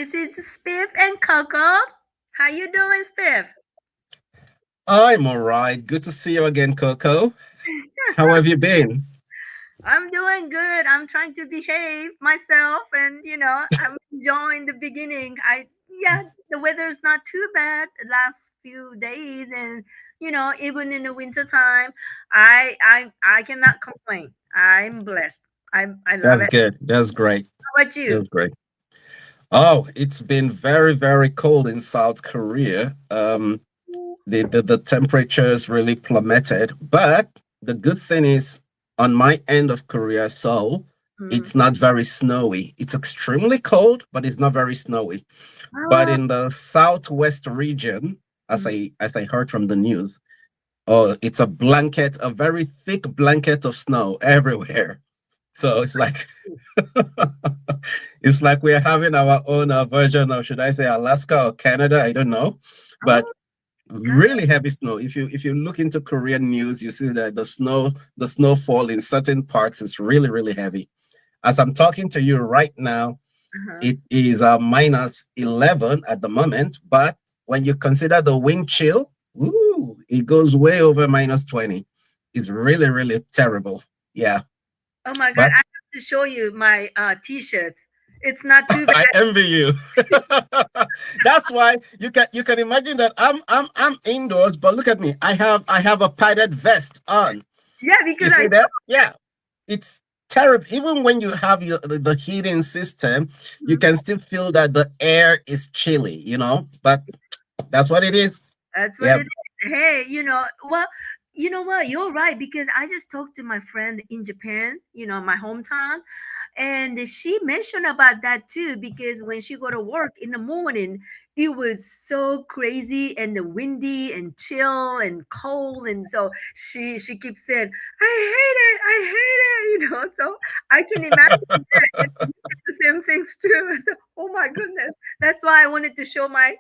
This is Spiff and Coco. How you doing, Spiff? I'm all right. Good to see you again, Coco. How have you been? I'm doing good. I'm trying to behave myself, and I'm enjoying the beginning. Yeah, the weather's not too bad the last few days, and even in the winter time, I cannot complain. I'm blessed. I love That's it. good. That's great. How about you? That's great. Oh, it's been very, very cold in South Korea. The temperatures really plummeted. But the good thing is, on my end of Korea, Seoul, Mm. it's not very snowy. It's extremely cold, but it's not very snowy. But Oh, in the southwest region, as mm. I heard from the news, oh, it's a blanket, a very thick blanket of snow everywhere. So it's like it's like we're having our own version of, should I say, Alaska or Canada? I don't know, but Oh, God. really heavy snow. If you look into Korean news, you see that the snowfall in certain parts is really really heavy. As I'm talking to you right now, Uh-huh. it is minus 11 at the moment, but when you consider the wind chill, ooh, it goes way over minus 20. It's really really terrible. Yeah, Oh my God, but I have to show you my t-shirts. It's not too I bad. envy you. That's why you can imagine that I'm indoors, but look at me. I have a padded vest on. Yeah, You because I see that? Yeah. It's terrible. Even when you have the heating system, you Mhm. can still feel that the air is chilly. But that's what it is. That's what Yeah. it is. Hey, well, you know what? You're right because I just talked to my friend in Japan, my hometown, and she mentioned about that too because when she go to work in the morning, it was so crazy and the windy and chill and cold, and so she keeps saying, I hate it," So I can imagine that and you get the same things too. So, oh my goodness, that's why I wanted to show my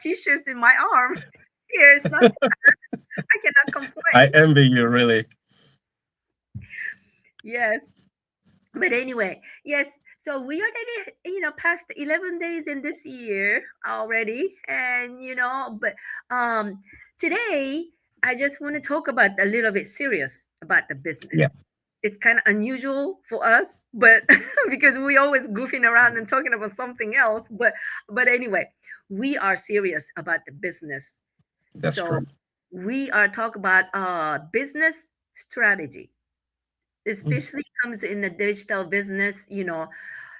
t-shirts in my arm. Here, it's not. I cannot I complain. envy you, really. Yes, but anyway, yes. So we already, past 11 days in this year already, and but um, today I just want to talk about a little bit serious about the business. Yeah. It's kind of unusual for us, but because we always goofing around and talking about something else. But anyway, we are serious about the business. That's So true. we are talking about business strategy, Mm. especially comes in the digital business,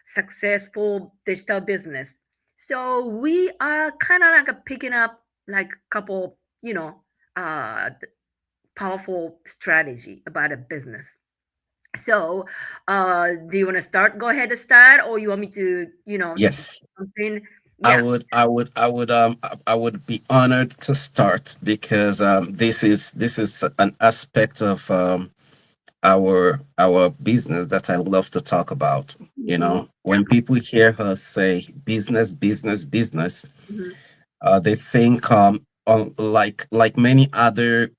successful digital business. So we are kind of like picking up like a couple, powerful strategy about a business. So, do you want to start? Go ahead and start, or you want me to, Yes. something? I Yeah. would, I would, I would, I would be honored to start because this is an aspect of our business that I love to talk about. Hmm. When people hear us say business, business, business, Hmm. they think on like many other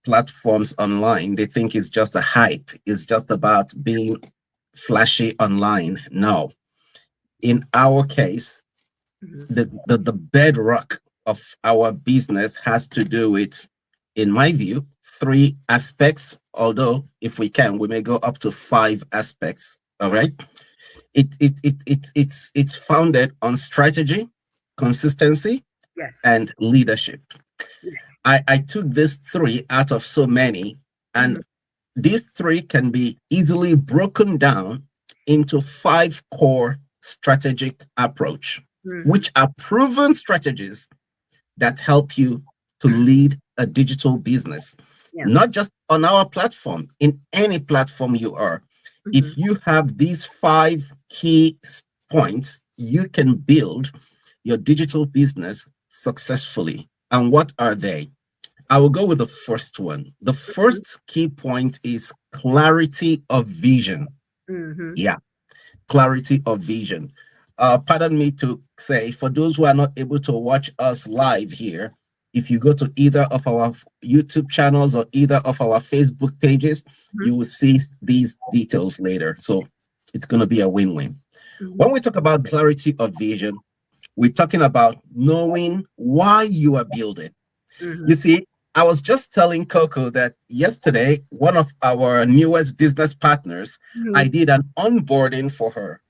platforms online, they think it's just a hype. It's just about being flashy online. No, in our case, Hmm. the bedrock of our business has to do with, in my view, three aspects. Although, if we can, we may go up to five aspects. All right. It's founded on strategy, consistency, Yes. and leadership. Yes. I took these three out of so many, Hmm. and these three can be easily broken down into five core strategic approach, Hmm. which are proven strategies that help you to lead a digital business, Yeah. not just on our platform, in any platform you are. Hmm. If you have these five key points, you can build your digital business successfully. And what are they? I will go with the first one. The first key point is clarity of vision. Hmm. Yeah, clarity of vision. Pardon me to say, for those who are not able to watch us live here, if you go to either of our YouTube channels or either of our Facebook pages, you will see these details later. So it's going to be a win win. Hmm. When we talk about clarity of vision, We're talking about knowing why you are building. Mm-hmm. You see, I was just telling Coco that yesterday, one of our newest business partners, I Mm-hmm. did an onboarding for her.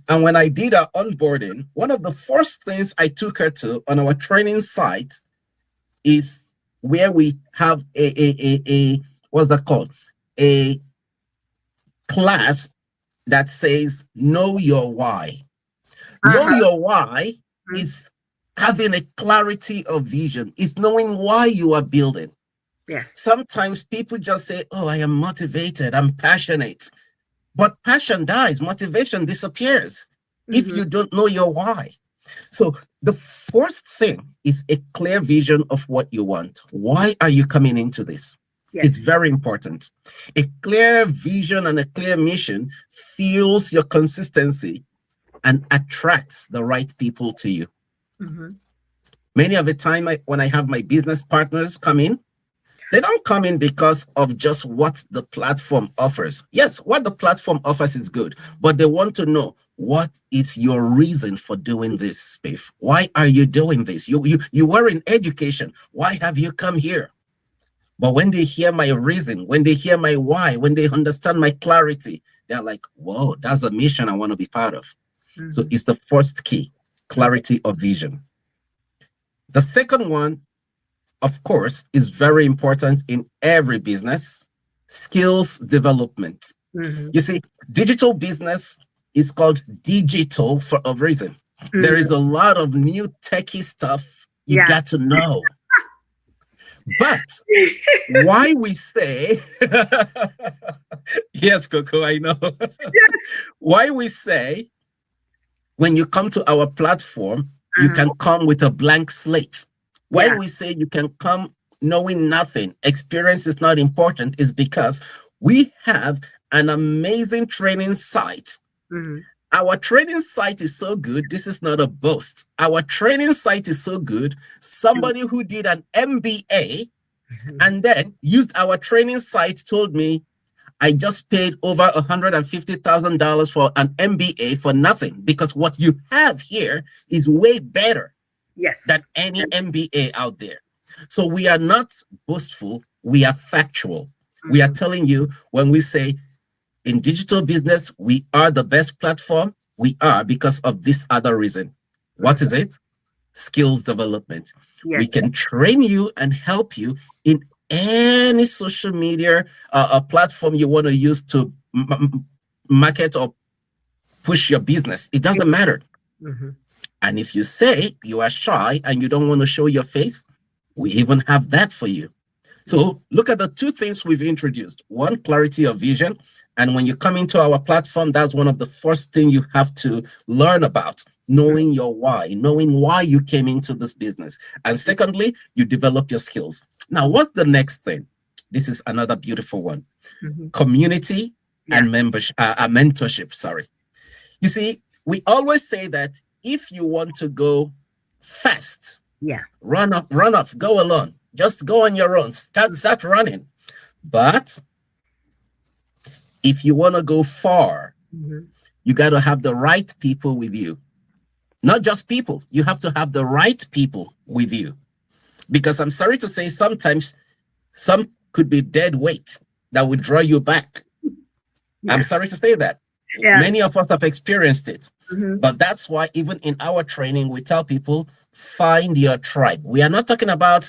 And when I did our onboarding, one of the first things I took her to on our training site is where we have a what's that called? A class that says know your why. Know Uh-huh. your why Mhm. is having a clarity of vision, is knowing why you are building. Yes. Sometimes people just say, oh, I am motivated, I'm passionate. But passion dies, motivation disappears if Mm-hmm. you don't know your why. So the first thing is a clear vision of what you want. Why are you coming into this? Yes. It's very important. A clear vision and a clear mission fuels your consistency and attracts the right people to you. Mm-hmm. Many of the time, when I have my business partners come in, they don't come in because of just what the platform offers. Yes, what the platform offers is good, but they want to know what is your reason for doing this, Spiff? Why are you doing this? You were in education. Why have you come here? But when they hear my reason, when they hear my why, when they understand my clarity, they're like, whoa, that's a mission I want to be part of. So Mm-hmm. it's the first key, Okay. clarity of vision. The second one, of course, is very important in every business, skills development. Mm-hmm. You see, digital business is called digital for a reason. There is Mm-hmm. a lot of new techie stuff you Yeah. got to know. But why we say, yes, Coco, I know. Yes. Why we say when you come to our platform, you Uh-huh. can come with a blank slate. Why Yeah. we say you can come knowing nothing, experience is not important, is because we have an amazing training site. Mm-hmm. Our training site is so good. This is not a boast. Our training site is so good. Somebody who did an MBA Mm-hmm. and then used our training site told me, I just paid over $150,000 for an MBA for nothing because what you have here is way better Yes. than any MBA out there. So we are not boastful, we are factual. We are Mm-hmm. telling you when we say in digital business, we are the best platform, we are because of this other reason. What is Mm-hmm. it? Skills development. We Yes. can train you and help you in any social media platform you want to use to market or push your business. It doesn't matter. Mm-hmm. And if you say you are shy and you don't want to show your face, we even have that for you. So look at the two things we've introduced. One, clarity of vision. And when you come into our platform, that's one of the first things you have to learn about, knowing your why, knowing why you came into this business. And secondly, you develop your skills. Now, what's the next thing? This is another beautiful one. Mm-hmm. Community Yeah. and membership, mentorship, sorry. You see, we always say that if you want to go fast, Yeah. run off, go alone. Just go on your own. Start running. But if you want to go far, Mm-hmm. you got to have the right people with you. Not just people. You have to have the right people with you. Because I'm sorry to say, sometimes some could be dead weight that would draw you back. I'm Yeah. sorry to say that. Yeah. Many of us have experienced it. Mm-hmm. But that's why even in our training, we tell people, find your tribe. We are not talking about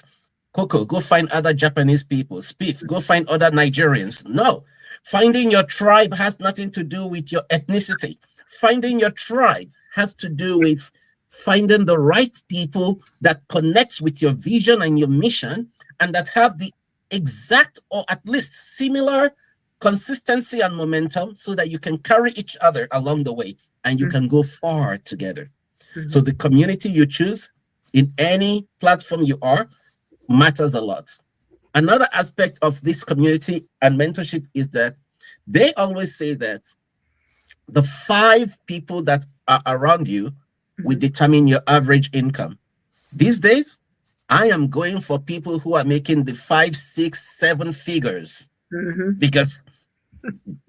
Coco, go find other Japanese people. Spiff, go find other Nigerians. No. Finding your tribe has nothing to do with your ethnicity. Finding your tribe has to do with finding the right people that connects with your vision and your mission and that have the exact or at least similar consistency and momentum so that you can carry each other along the way and you can go far together. So Mm-hmm. the community you choose in any platform you are matters a lot. Another aspect of this community and mentorship is that they always say that the 5 people that are around you will Mm-hmm. determine your average income. These days, I am going for people who are making the 5, 6, 7 figures Mm-hmm. because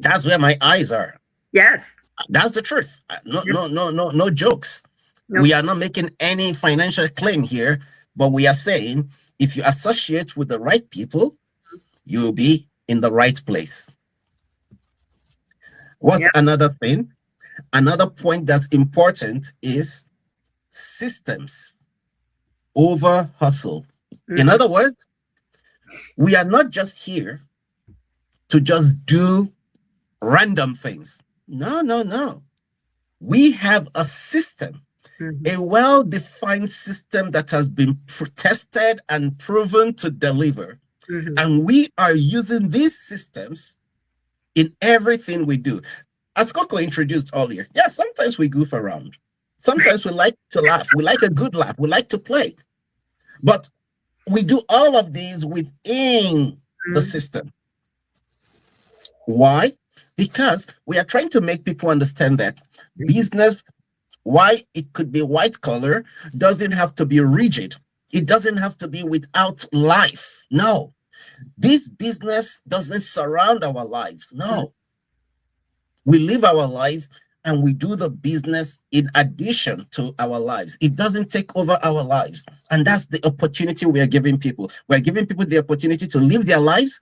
that's where my eyes are. Yes. That's the truth. No, Yep. no, no, no, no jokes. No. We are not making any financial claim here, but we are saying if you associate with the right people, you'll be in the right place. What's Yeah. another thing? Another point that's important is systems over hustle. In Mm-hmm. other words, we are not just here to just do random things. No, no, no. We have a system, Mm-hmm. a well defined system that has been tested and proven to deliver. Mm-hmm. And we are using these systems in everything we do. As Coco introduced earlier, yeah, sometimes we goof around. Sometimes we like to laugh. We like a good laugh. We like to play. But we do all of these within the system. Why? Because we are trying to make people understand that Mm-hmm. business, why it could be white collar, doesn't have to be rigid. It doesn't have to be without life. No, this business doesn't surround our lives. No, we live our life and we do the business in addition to our lives. It doesn't take over our lives. And that's the opportunity we are giving people. We're giving people the opportunity to live their lives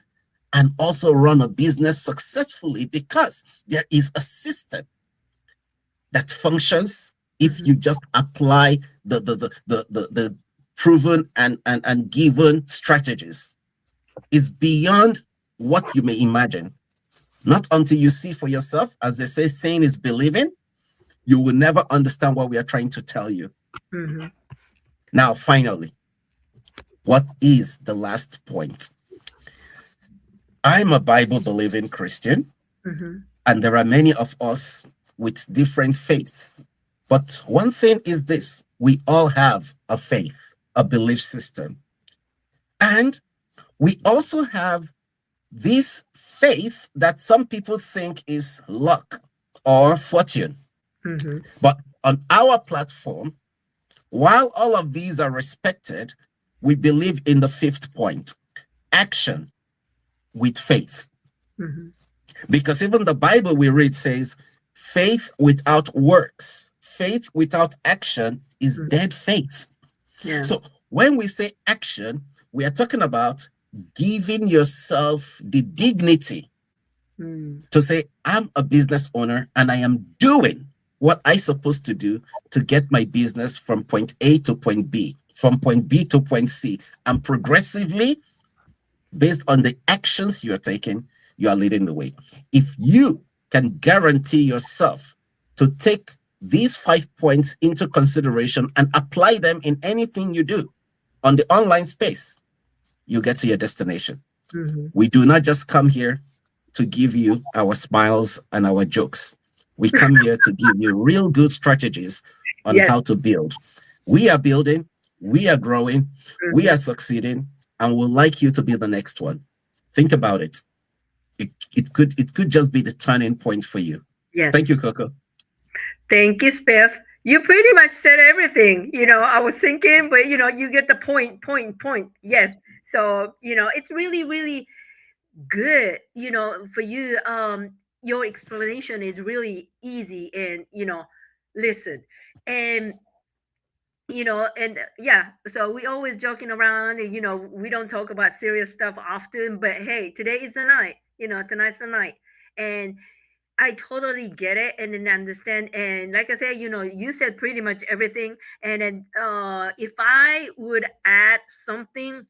and also run a business successfully because there is a system that functions if Mm-hmm. you just apply the proven and given strategies. It's beyond what you may imagine. Not until you see for yourself, as they say, seeing is believing, you will never understand what we are trying to tell you. Mm-hmm. Now, finally, what is the last point? I'm a Bible believing Christian, Mm-hmm. and there are many of us with different faiths. But one thing is this: we all have a faith, a belief system. And we also have this faith that some people think is luck or fortune. Mm-hmm. But on our platform, while all of these are respected, we believe in the fifth point: action with faith. Mm-hmm. Because even the Bible we read says, faith without works, faith without action is Mm-hmm. dead faith. Yeah. So when we say action, we are talking about giving yourself the dignity Mm. to say, I'm a business owner and I am doing what I'm supposed to do to get my business from point A to point B, from point B to point C. And progressively, based on the actions you're taking, you are leading the way. If you can guarantee yourself to take these 5 points into consideration and apply them in anything you do on the online space, you get to your destination. Mm-hmm. We do not just come here to give you our smiles and our jokes. We come here to give you real good strategies on Yes. how to build. We are building, we are growing, we Mm-hmm. are succeeding, and we'd like you to be the next one. Think about it. It could just be the turning point for you. Thank Yes. you, Coco. Thank you, Spiff. You pretty much said everything. I was thinking, but you get the point, point, point. Yes. So, it's really, really good, for you. Your explanation is really easy and, listen. And yeah, so we always joking around and we don't talk about serious stuff often, but hey, today is the night, tonight's the night. And I totally get it and then understand. And like I said, you said pretty much everything. And then if I would add something,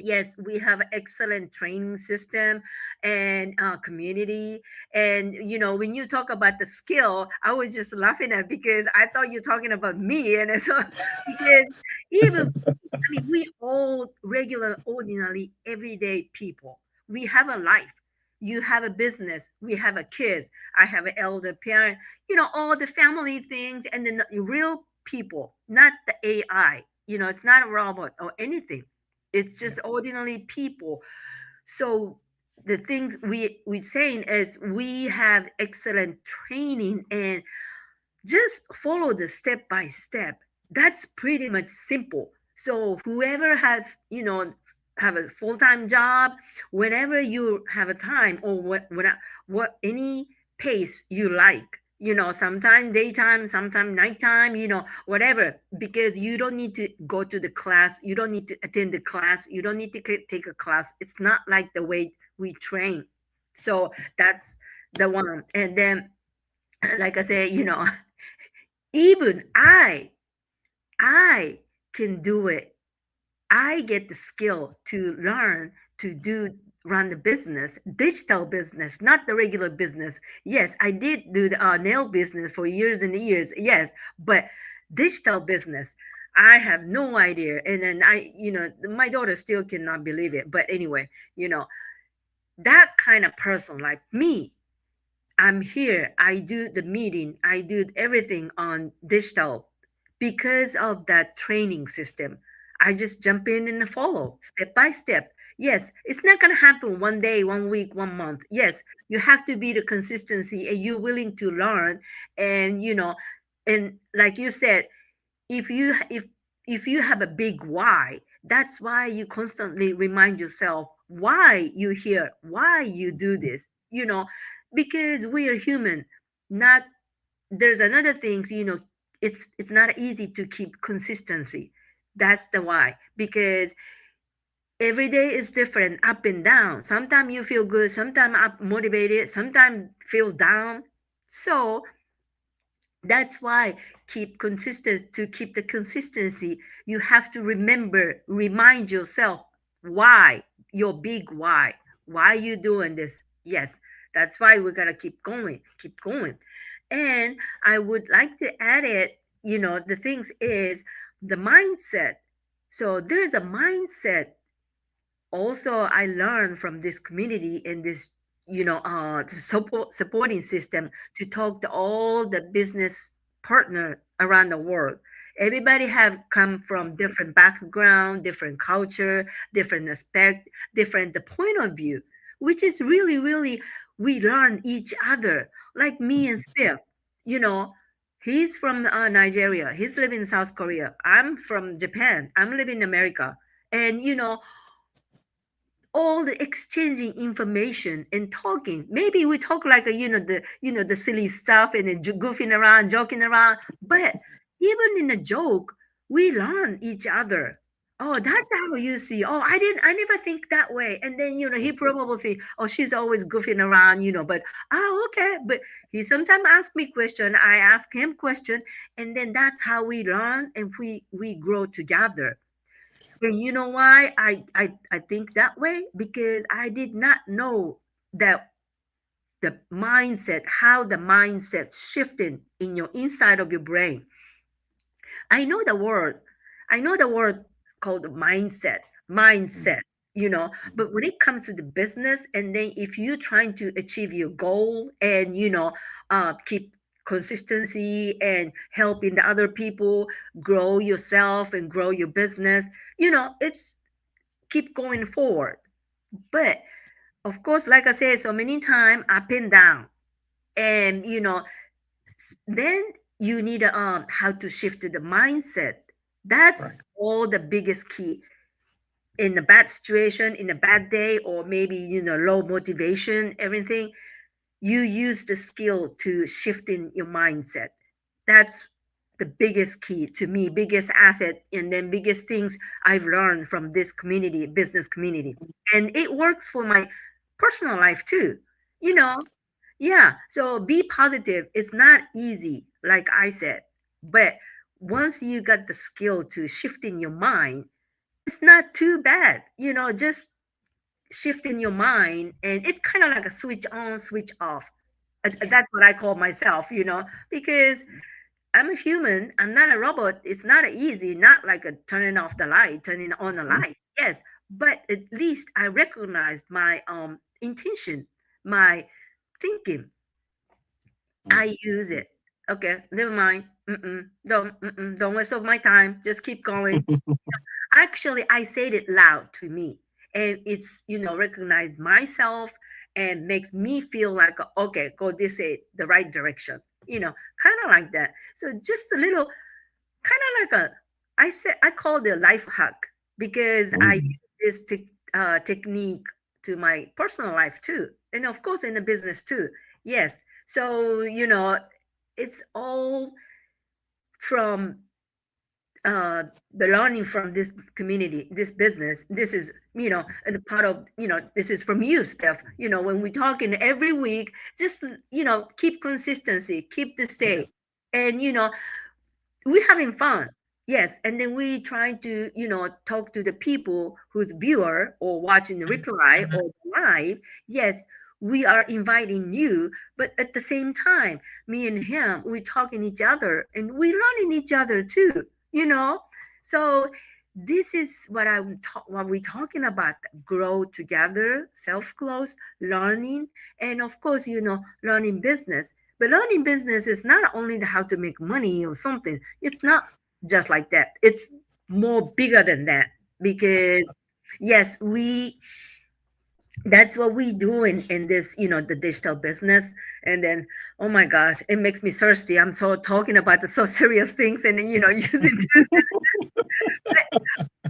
yes, we have an excellent training system and community. And when you talk about the skill, I was just laughing at because I thought you're talking about me. And so because even I mean, we all regular, ordinary, everyday people. We have a life. You have a business. We have a kids. I have an elder parent. All the family things, and then the real people, not the AI. It's not a robot or anything. It's just ordinary people. So the things we're saying is we have excellent training and just follow the step by step. That's pretty much simple. So whoever has, have a full-time job, whenever you have a time or what any pace you like, sometime daytime, sometime nighttime, whatever, because you don't need to go to the class, you don't need to attend the class, you don't need to take a class. It's not like the way we train. So that's the one. And then, like I say, even I can do it. I get the skill to learn to run the business, digital business, not the regular business. Yes, I did do the nail business for years and years. Yes, but digital business, I have no idea. And then my daughter still cannot believe it. But anyway, that kind of person like me, I'm here. I do the meeting. I do everything on digital because of that training system. I just jump in and follow step by step. Yes, it's not going to happen one day, one week, one month. Yes, you have to be the consistency and you're willing to learn. And, and like you said, if you if you have a big why, that's why you constantly remind yourself why you here, why you do this, because we are human. Not There's another things, it's not easy to keep consistency. That's the why, because every day is different, up and down. Sometimes you feel good, sometimes up motivated, sometimes feel down. So that's why keep the consistency. You have to remind yourself why, your big why you doing this. Yes, that's why we gotta keep going. And I would like to add it, the things is the mindset. So there's a mindset also I learned from this community and this, the supporting system, to talk to all the business partner around the world. Everybody have come from different background, different culture, different aspect, different the point of view, which is really, really, we learn each other. Like me and Steph, you know, he's from Nigeria, he's living in South Korea. I'm from Japan, I'm living in America. And all the exchanging information and talking. Maybe we talk like the silly stuff and then goofing around, joking around. But even in a joke, we learn each other. Oh, that's how you see. Oh, I never think that way. And then he probably think, oh, she's always goofing around, But okay. But he sometimes asks me question. I ask him question, and then that's how we learn and we grow together. And you know why I think that way? Because I did not know that the mindset, how the mindset shifted in your inside of your brain. I know the word. I know the word called mindset, but when it comes to the business, and then if you're trying to achieve your goal and, keep consistency and helping the other people grow yourself and grow your business, it's keep going forward. But of course, like I said so many times, up and down. And then you need how to shift the mindset. That's Right. all the biggest key. In a bad situation, in a bad day, or maybe low motivation, everything, you use the skill to shift in your mindset. That's the biggest key to me, biggest asset, and then biggest things I've learned from this community, business community. And it works for my personal life too. You know, yeah. So be positive. It's not easy, like I said, but once you got the skill to shift in your mind, it's not too bad. Just shift in your mind, and it's kind of like a switch on, switch off. That's what I call myself, because I'm a human. I'm not a robot. It's not easy, not like a turning off the light, turning on the Mhm. light. Yes, but at least I recognized my intention, my thinking. Mhm. I use it. Okay, never mind. Don't waste of my time. Just keep going. Actually, I said it loud to me, and it's recognize myself and makes me feel like, okay, go this is the right direction. Kind of like that. So just a little, kind of like a, I call it a life hack, because I Mhm. use this technique to my personal life too, and of course in the business too. Yes. So it's all from uh the learning from this community, this business. This is, and a part of, this is from you, Steph. When we talking every week, just, keep consistency, keep the Yeah. stay. And we having fun. Yes, and then we trying to, talk to the people who's viewer or watching the reply or live. Yes, we are inviting you, but at the same time, me and him, we talking each other and we learning each other too, so this is what we talking about: grow together, self close, learning, and of course, learning business. But learning business is not only the how to make money or something. It's not just like that. It's more bigger than that, because Absolutely. yes, that's what we do in this, the digital business. And then, oh my gosh, it makes me thirsty. I'm so talking about the so serious things, and then, using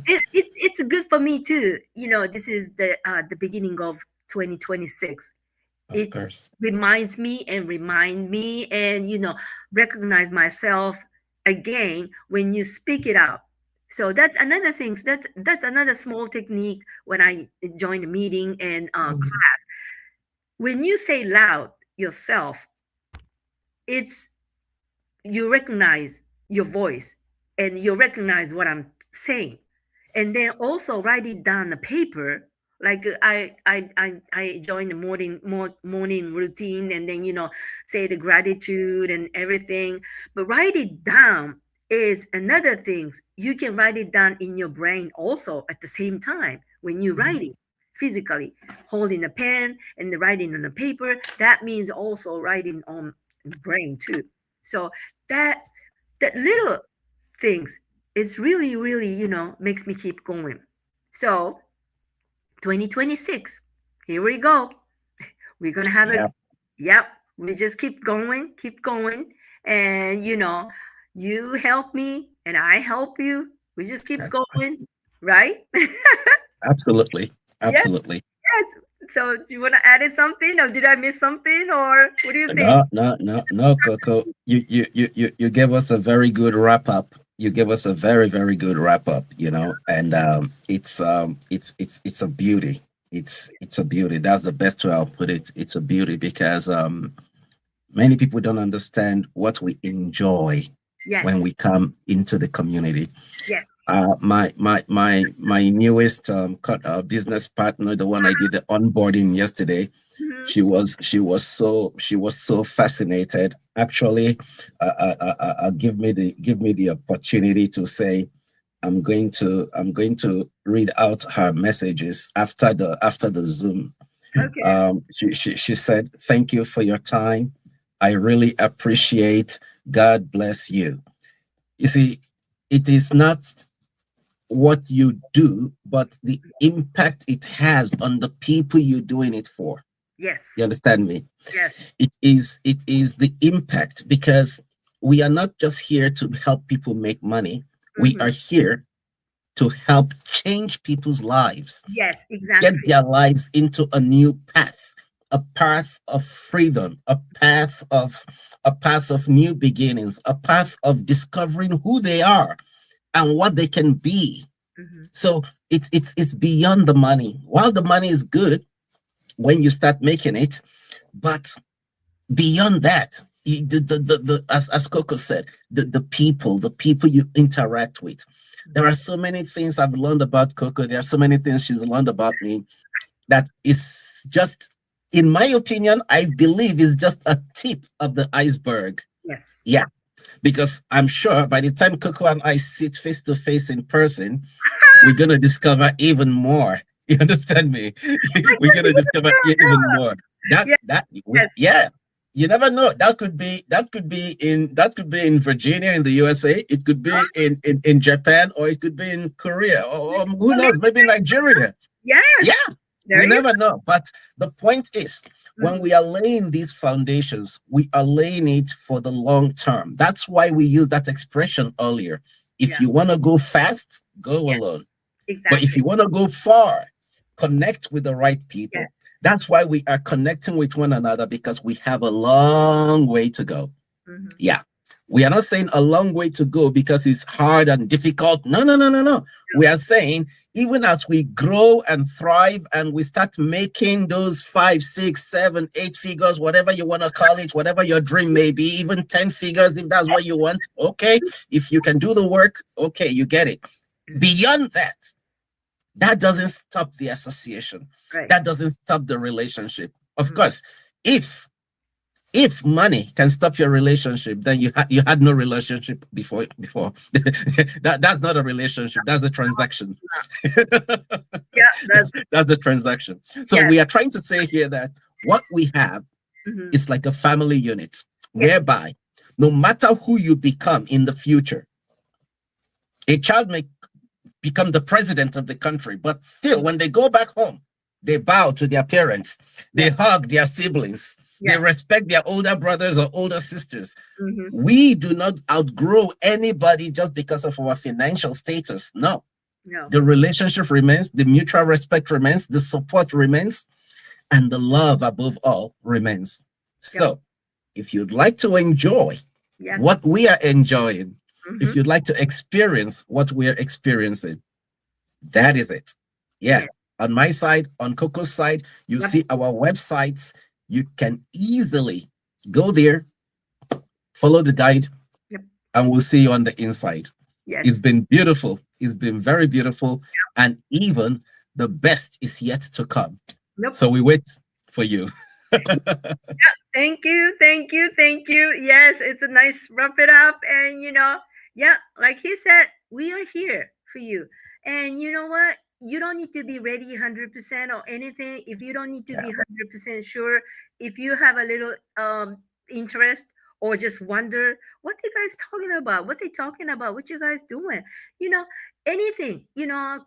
it's good for me too. This is the beginning of 2026. Of It course. reminds me and remind me, and recognize myself again when you speak it out. So that's another thing. That's another small technique when I join a meeting and Mhm. class. When you say loud yourself, it's you recognize your voice and you recognize what I'm saying, and then also write it down on the paper. Like I join the morning routine, and then say the gratitude and everything. But write it down is another thing. You can write it down in your brain also at the same time when you write Mhm. it physically, holding a pen and the writing on the paper. That means also writing on the brain too. So that that little things, it's really, really, makes me keep going. So 2026, here we go. We're gonna have a Yeah, yep. We just keep going, and you help me and I help you. We just keep that's right. going, right? Absolutely. Yes, Absolutely. yes. So do you want to add something, or did I miss something, or what do you think? No, no, no, no, Coco. You gave us a very good wrap up. You gave us a very, very good wrap up, and it's a beauty. It's a beauty. That's the best way I'll put it. It's a beauty because many people don't understand what we enjoy Yes, when we come into the community. yes. My newest business partner, the one I did the onboarding yesterday, Mhm. she was so fascinated. Actually, give me the opportunity to say I'm going to read out her messages after the Zoom. Okay. She said, "Thank you for your time. I really appreciate. God bless you." You see, it is not what you do, but the impact it has on the people you're doing it for. Yes, You understand me? yes. It is the impact, because we are not just here to help people make money. We Hmm. are here to help change people's lives, Yes, get exactly. their lives into a new path, a path of freedom, a path of new beginnings, a path of discovering who they are and what they can be. Hmm. So it's beyond the money. While the money is good when you start making it, but beyond that, as Coco said, the people you interact with. There are so many things I've learned about Coco. There are so many things she's learned about me that is just, in my opinion, I believe is just a tip of the iceberg. Yes. Yeah, because I'm sure by the time Coco and I sit face to face in person, we're gonna discover even more. You understand me? I We're can gonna discover even more. That yes, that yes. yeah. You never know. That could be in Virginia in the USA. It could Oh, be in Japan, or it could be in Korea, or who maybe knows, maybe Nigeria. yes. Yeah, There we you never know. But the point is, go. when we are laying these foundations, we are laying it for the long term. That's why we used that expression earlier. If Yeah. you want to go fast, go Yes. alone. But if Exactly. you want to go far, connect with the right Yes. people. That's why we are connecting with one another, because we have a long way to go. Yeah. We are not saying a long way to go because it's hard and difficult. No, no, no, no, no. We are saying even as we grow and thrive and we start making those 5, 6, 7, 8 figures, whatever you want to call it, whatever your dream may be, even 10 figures, if that's what you want. Okay. If you can do the work, okay, you get it. Beyond that, that doesn't stop the association. Right. That doesn't stop the relationship. Of course, if money can stop your relationship, then you had no relationship before. That's not a relationship. That's a transaction. Yeah, That's a transaction. So yes. we are trying to say here that what we have is like a family unit, Yes. whereby no matter who you become in the future, a child may become the president of the country, but still, when they go back home, they bow to their parents, they hug their siblings, they respect their older brothers or older sisters. We do not outgrow anybody just because of our financial status. No. The relationship remains, the mutual respect remains, the support remains, and the love above all remains. So, if you'd like to enjoy what we are enjoying, if you'd like to experience what we are experiencing, that is it. Yeah. On my side, on Coco's side, you see our websites. You can easily go there, follow the guide, and we'll see you on the inside. Yes. It's been beautiful. It's been very beautiful. And even the best is yet to come. So we wait for you. Thank you. Thank you. Thank you. Yes, it's a nice wrap it up. And, like he said, we are here for you. And you know what? You don't need to be ready 100% or anything. If you don't need to be 100% sure, if you have a little interest or just wonder what you guys talking about, what they talking about, what you guys doing, anything,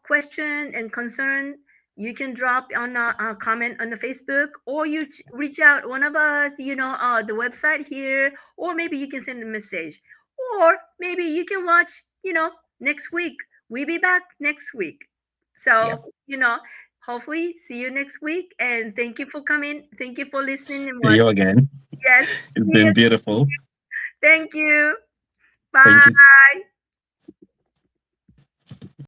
question and concern, you can drop on a comment on the Facebook, or you reach out one of us, the website here, or maybe you can send a message, or maybe you can watch, next week. We'll be back next week. So, hopefully see you next week. And thank you for coming. Thank you for listening and See you watching. again. Yes. It's been beautiful. Thank you. Thank you. Bye.